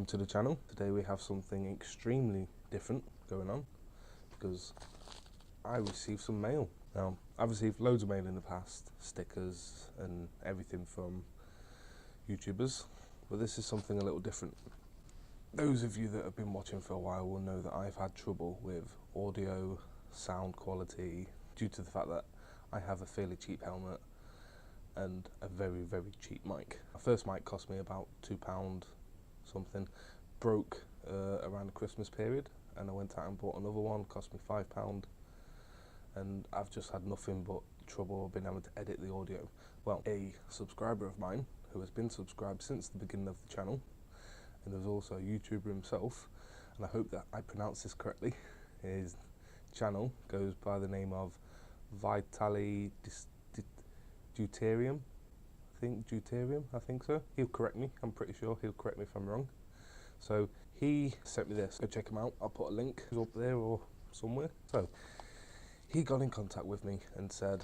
welcome to the channel. Today we have something extremely different going on because I received some mail. Now, I've received loads of mail in the past, stickers and everything from YouTubers, but this is something a little different. Those of you that have been watching for a while will know that I've had trouble with audio, sound quality due to the fact that I have a fairly cheap helmet and a very, very cheap mic. My first mic cost me about £2 something, broke around the Christmas period, and I went out and bought another one, cost me £5, and I've just had nothing but trouble being able to edit the audio. Well, a subscriber of mine who has been subscribed since the beginning of the channel, and there's also a YouTuber himself, and I hope that I pronounce this correctly. His channel goes by the name of Vitaly Deuterium. Deuterium, I think so. He'll correct me, I'm pretty sure he'll correct me if I'm wrong. So he sent me this, go check him out, I'll put a link up there or somewhere. So he got in contact with me and said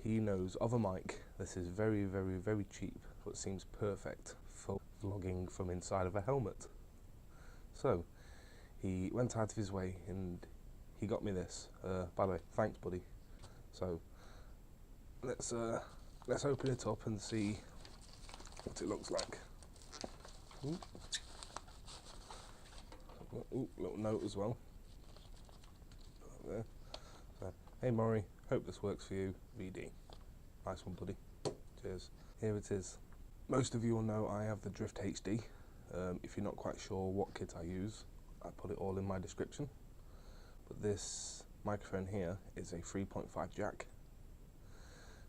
he knows of a mic. This is very, very, very cheap, but seems perfect for vlogging from inside of a helmet. So he went out of his way and he got me this. By the way, thanks buddy. So let's open it up and see what it looks like. Ooh, little note as well. Put that there. So, hey Morri, hope this works for you, VD. Nice one buddy. Cheers. Here it is. Most of you will know I have the Drift HD. If you're not quite sure what kit I use, I put it all in my description. But this microphone here is a 3.5 jack.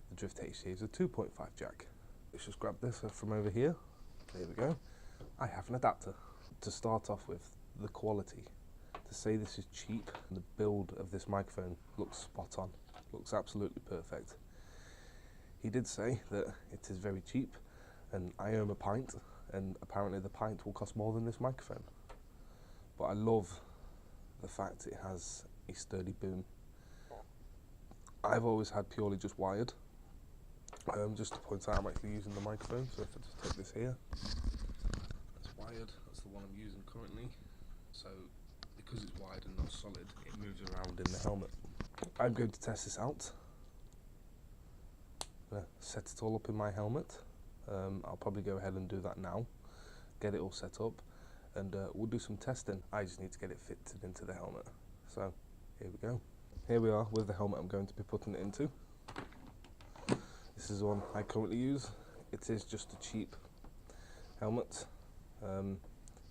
The Drift HD is a 2.5 jack. Let's just grab this from over here. There we go. I have an adapter. To start off with, the quality. To say this is cheap, the build of this microphone looks spot on. Looks absolutely perfect. He did say that it is very cheap, and I own a pint, and apparently the pint will cost more than this microphone. But I love the fact it has a sturdy boom. I've always had purely just wired. Just to point out, I'm actually using the microphone, so if I just take this here, it's wired, that's the one I'm using currently. So because it's wired and not solid, it moves around in the helmet. I'm going to test this out. I'm going to set it all up in my helmet. I'll probably go ahead and do that now, get it all set up, and we'll do some testing. I just need to get it fitted into the helmet. So here we go. Here we are with the helmet I'm going to be putting it into. This is the one I currently use. It is just a cheap helmet. The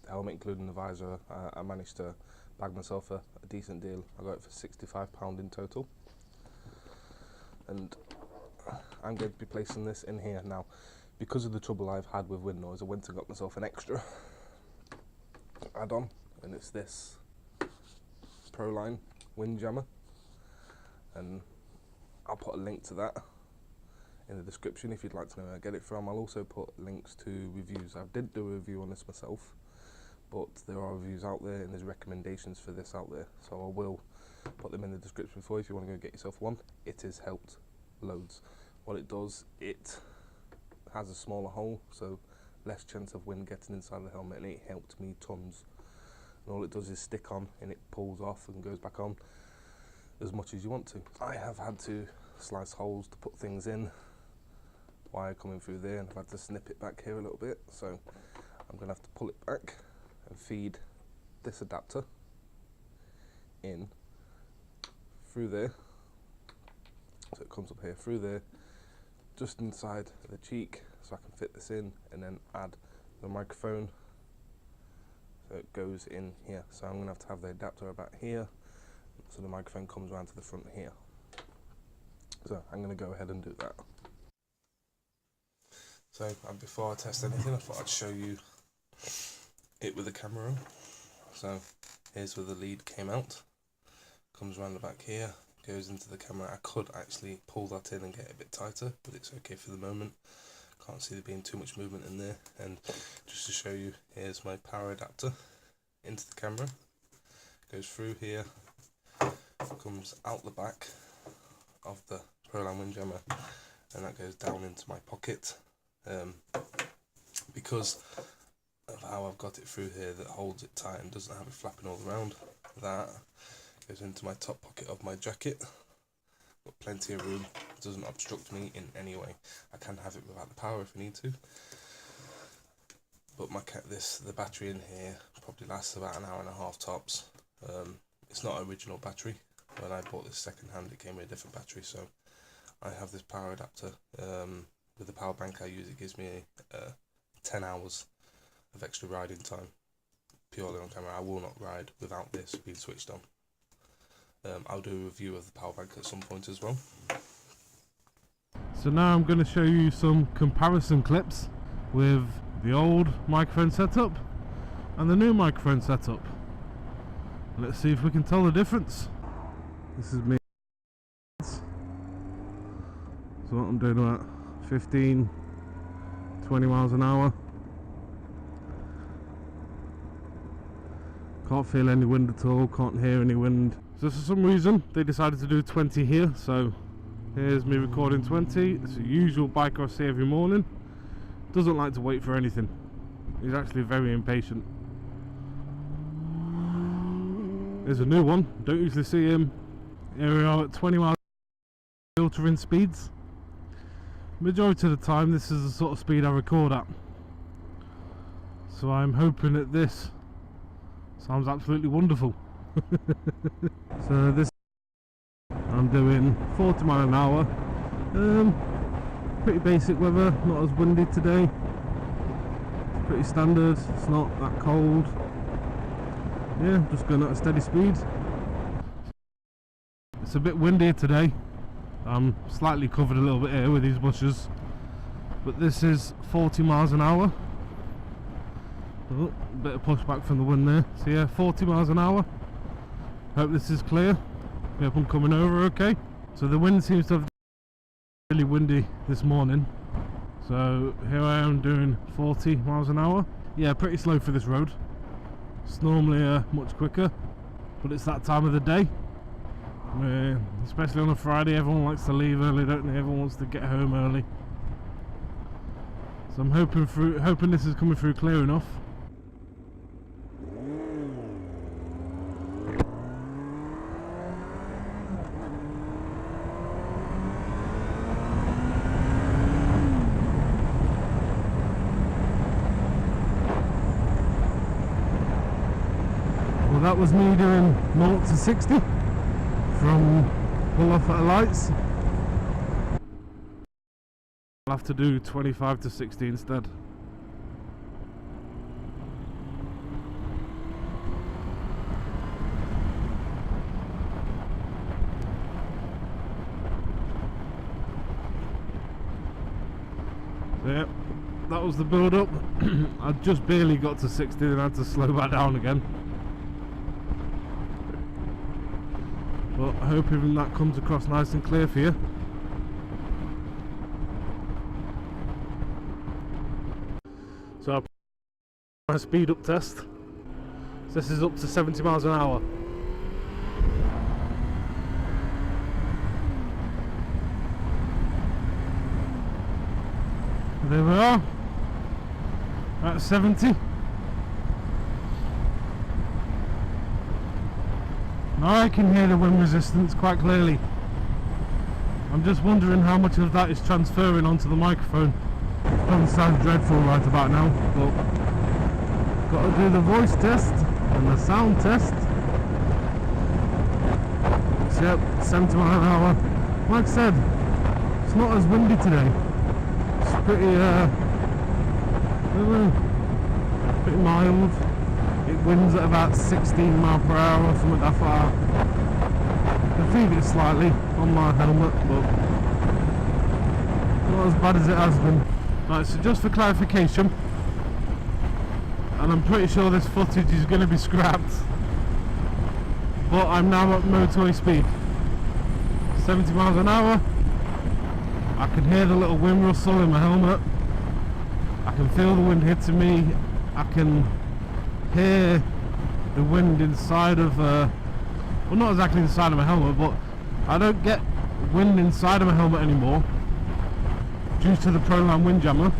helmet including the visor, I managed to bag myself a decent deal. I got it for £65 in total. And I'm going to be placing this in here. Now, because of the trouble I've had with wind noise, I went and got myself an extra add-on, and it's this Proline Windjammer. And I'll put a link to that in the description if you'd like to know where I get it from. I'll also put links to reviews. I did do a review on this myself, but there are reviews out there and there's recommendations for this out there, so I will put them in the description for you if you want to go get yourself one. It has helped loads. What it does, it has a smaller hole, so less chance of wind getting inside the helmet, and it helped me tons. And all it does is stick on and it pulls off and goes back on as much as you want to. I have had to slice holes to put things in, wire coming through there, and I've had to snip it back here a little bit, so I'm going to have to pull it back and feed this adapter in through there. So it comes up here through there, just inside the cheek, so I can fit this in and then add the microphone, so it goes in here. So I'm going to have the adapter about here, so the microphone comes around to the front here. So I'm going to go ahead and do that. So before I test anything, I thought I'd show you it with the camera on. So here's where the lead came out, comes around the back here, goes into the camera. I could actually pull that in and get it a bit tighter, but it's okay for the moment. Can't see there being too much movement in there. And just to show you, here's my power adapter into the camera, goes through here, comes out the back of the Proline Windjammer, and that goes down into my pocket. Because I've how I've got it through here that holds it tight and doesn't have it flapping all around. That goes into my top pocket of my jacket. Got plenty of room, it doesn't obstruct me in any way. I can have it without the power if I need to. But the battery in here probably lasts about an hour and a half tops. It's not an original battery. When I bought this second hand, it came with a different battery, so I have this power adapter. With the power bank I use, it gives me 10 hours of extra riding time, purely on camera. I will not ride without this being switched on. I'll do a review of the power bank at some point as well. So now I'm going to show you some comparison clips with the old microphone setup and the new microphone setup. Let's see if we can tell the difference. This is me. So what I'm doing about 15, 20 miles an hour. Can't feel any wind at all, can't hear any wind. So for some reason they decided to do 20 here, so here's me recording 20. It's a usual biker I see every morning. Doesn't like to wait for anything. He's actually very impatient. There's a new one, don't usually see him. Here we are at 20 miles filtering speeds. Majority of the time this is the sort of speed I record at. So I'm hoping that this sounds absolutely wonderful. So this I'm doing 40 miles an hour. Pretty basic weather, not as windy today. It's pretty standard, it's not that cold. Yeah, just going at a steady speed. It's a bit windier today. I'm slightly covered a little bit here with these bushes, but this is 40 miles an hour. Oh, a bit of pushback from the wind there. So yeah, 40 miles an hour. Hope this is clear. Yep, I'm coming over okay. So the wind seems to have been really windy this morning. So here I am doing 40 miles an hour. Yeah, pretty slow for this road. It's normally much quicker, but it's that time of the day. Especially on a Friday, everyone likes to leave early, don't they? Everyone wants to get home early. So I'm hoping this is coming through clear enough. Well, that was me doing 0 to 60 from pull off at lights. I'll have to do 25 to 60 instead. So, yep, that was the build up. I just barely got to 60 and I had to slow back down again. But I hope even that comes across nice and clear for you. So I'll my speed up test. So this is up to 70 miles an hour. There we are. At 70. Now I can hear the wind resistance quite clearly. I'm just wondering how much of that is transferring onto the microphone. Probably sounds dreadful right about now, but got to do the voice test and the sound test. So yep, 70 miles an hour. Like I said, it's not as windy today. It's pretty pretty mild. It winds at about 16 miles per hour or something that far. I can feel it slightly on my helmet, but not as bad as it has been. Right, so just for clarification, and I'm pretty sure this footage is going to be scrapped, but I'm now at motorway speed, 70 miles an hour. I can hear the little wind rustle in my helmet. I can feel the wind hitting me. I can hear the wind inside of well, not exactly inside of my helmet, but I don't get wind inside of my helmet anymore due to the Proline Windjammer.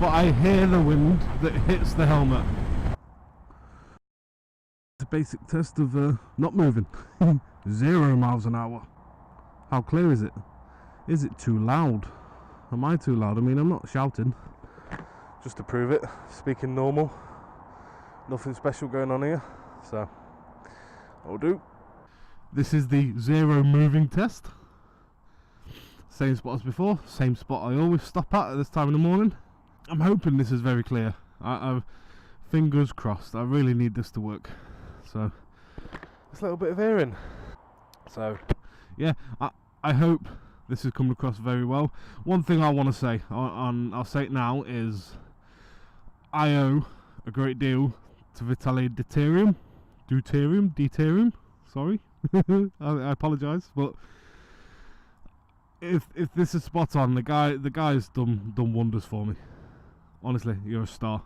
but I hear the wind that hits the helmet. The basic test of not moving. 0 miles an hour. How clear is it? Is it too loud? Am I too loud? I mean, I'm not shouting. Just to prove it, speaking normal. Nothing special going on here, so I'll do. This is the 0 moving test. Same spot as before, same spot I always stop at this time in the morning. I'm hoping this is very clear. I've fingers crossed. I really need this to work. So it's a little bit of hearing. So yeah, I hope this is coming across very well. One thing I want to say, I'll say it now, is I owe a great deal to Vitaly Deuterium. Sorry, I apologise, but if this is spot on, the guy's done wonders for me. Honestly, you're a star.